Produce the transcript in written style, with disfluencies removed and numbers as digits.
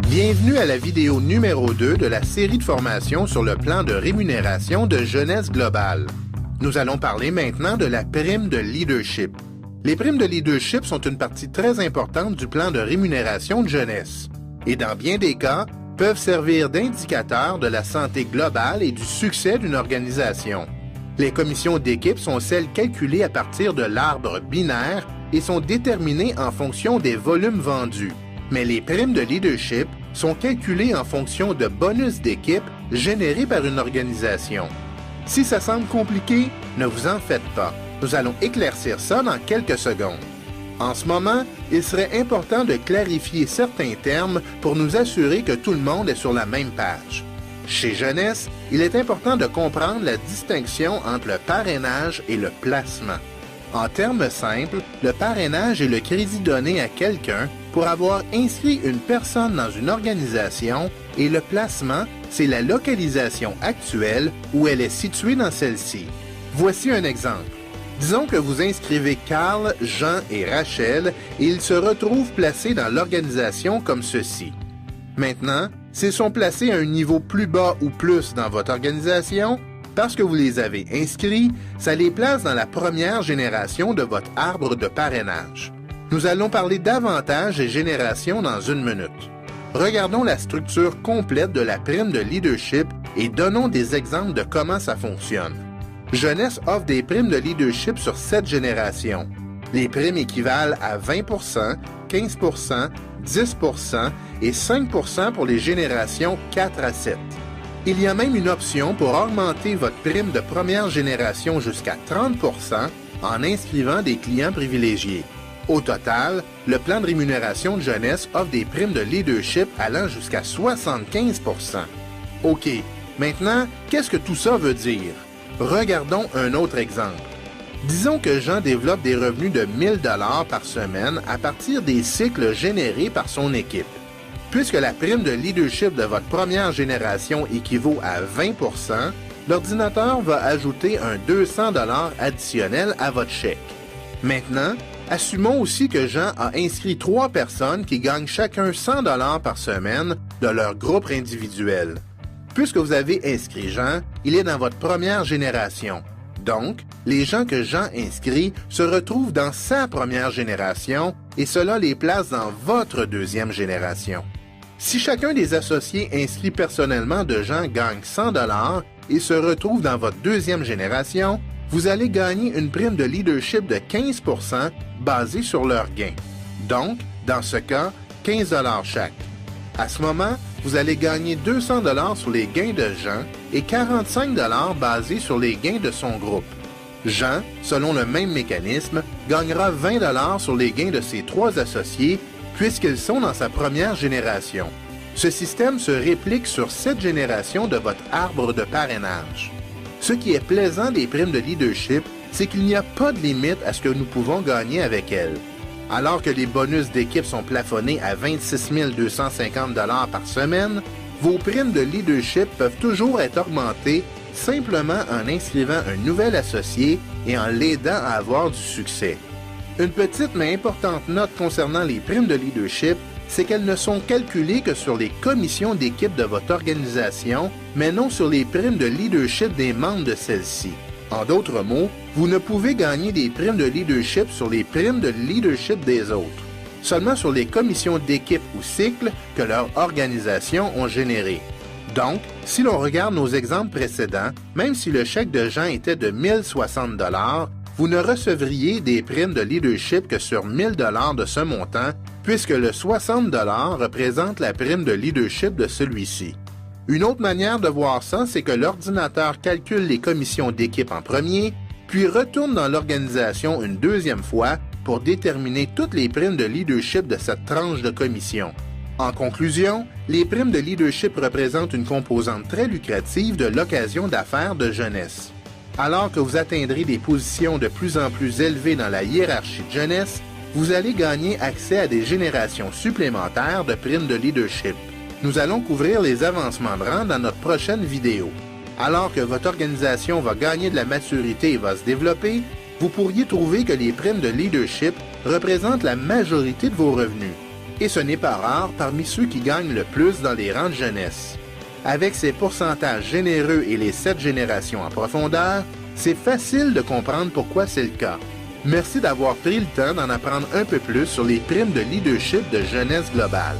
Bienvenue à la vidéo numéro 2 de la série de formations sur le plan de rémunération de Jeunesse Globale. Nous allons parler maintenant de la prime de leadership. Les primes de leadership sont une partie très importante du plan de rémunération de jeunesse et dans bien des cas, peuvent servir d'indicateurs de la santé globale et du succès d'une organisation. Les commissions d'équipe sont celles calculées à partir de l'arbre binaire et sont déterminées en fonction des volumes vendus. Mais les primes de leadership sont calculées en fonction de bonus d'équipe générés par une organisation. Si ça semble compliqué, ne vous en faites pas. Nous allons éclaircir ça dans quelques secondes. En ce moment, il serait important de clarifier certains termes pour nous assurer que tout le monde est sur la même page. Chez Jeunesse, il est important de comprendre la distinction entre le parrainage et le placement. En termes simples, le parrainage est le crédit donné à quelqu'un pour avoir inscrit une personne dans une organisation et le placement, c'est la localisation actuelle où elle est située dans celle-ci. Voici un exemple. Disons que vous inscrivez Carl, Jean et Rachel et ils se retrouvent placés dans l'organisation comme ceci. Maintenant, s'ils sont placés à un niveau plus bas ou plus dans votre organisation, parce que vous les avez inscrits, ça les place dans la première génération de votre arbre de parrainage. Nous allons parler davantage des générations dans une minute. Regardons la structure complète de la prime de leadership et donnons des exemples de comment ça fonctionne. Jeunesse offre des primes de leadership sur 7 générations. Les primes équivalent à 20 %, 15 %, 10 % et 5 % pour les générations 4 à 7. Il y a même une option pour augmenter votre prime de première génération jusqu'à 30 % en inscrivant des clients privilégiés. Au total, le plan de rémunération de jeunesse offre des primes de leadership allant jusqu'à 75 %. OK, maintenant, qu'est-ce que tout ça veut dire? Regardons un autre exemple. Disons que Jean développe des revenus de 1 000 $ par semaine à partir des cycles générés par son équipe. Puisque la prime de leadership de votre première génération équivaut à 20 %, l'ordinateur va ajouter un 200 $ additionnel à votre chèque. Maintenant, assumons aussi que Jean a inscrit 3 personnes qui gagnent chacun 100 $ par semaine de leur groupe individuel. Puisque vous avez inscrit Jean, il est dans votre première génération. Donc, les gens que Jean inscrit se retrouvent dans sa première génération et cela les place dans votre deuxième génération. Si chacun des associés inscrits personnellement de Jean gagne 100 $ et se retrouve dans votre deuxième génération, vous allez gagner une prime de leadership de 15 % basée sur leurs gains. Donc, dans ce cas, 15 $ chaque. À ce moment, vous allez gagner 200 $ sur les gains de Jean et 45 $ basés sur les gains de son groupe. Jean, selon le même mécanisme, gagnera 20 $ sur les gains de ses 3 associés puisqu'ils sont dans sa première génération. Ce système se réplique sur 7 générations de votre arbre de parrainage. Ce qui est plaisant des primes de leadership, c'est qu'il n'y a pas de limite à ce que nous pouvons gagner avec elles. Alors que les bonus d'équipe sont plafonnés à 26 250 $ par semaine, vos primes de leadership peuvent toujours être augmentées simplement en inscrivant un nouvel associé et en l'aidant à avoir du succès. Une petite mais importante note concernant les primes de leadership, c'est qu'elles ne sont calculées que sur les commissions d'équipe de votre organisation, mais non sur les primes de leadership des membres de celle-ci. En d'autres mots, vous ne pouvez gagner des primes de leadership sur les primes de leadership des autres, seulement sur les commissions d'équipe ou cycles que leur organisation ont générées. Donc, si l'on regarde nos exemples précédents, même si le chèque de Jean était de 1 060 $, vous ne recevriez des primes de leadership que sur 1 000 $ de ce montant, puisque le 60 $ représente la prime de leadership de celui-ci. Une autre manière de voir ça, c'est que l'ordinateur calcule les commissions d'équipe en premier, puis retourne dans l'organisation une deuxième fois pour déterminer toutes les primes de leadership de cette tranche de commission. En conclusion, les primes de leadership représentent une composante très lucrative de l'occasion d'affaires de jeunesse. Alors que vous atteindrez des positions de plus en plus élevées dans la hiérarchie de jeunesse, vous allez gagner accès à des générations supplémentaires de primes de leadership. Nous allons couvrir les avancements de rang dans notre prochaine vidéo. Alors que votre organisation va gagner de la maturité et va se développer, vous pourriez trouver que les primes de leadership représentent la majorité de vos revenus. Et ce n'est pas rare parmi ceux qui gagnent le plus dans les rangs de jeunesse. Avec ses pourcentages généreux et les 7 générations en profondeur, c'est facile de comprendre pourquoi c'est le cas. Merci d'avoir pris le temps d'en apprendre un peu plus sur les primes de leadership de Jeunesse Globale.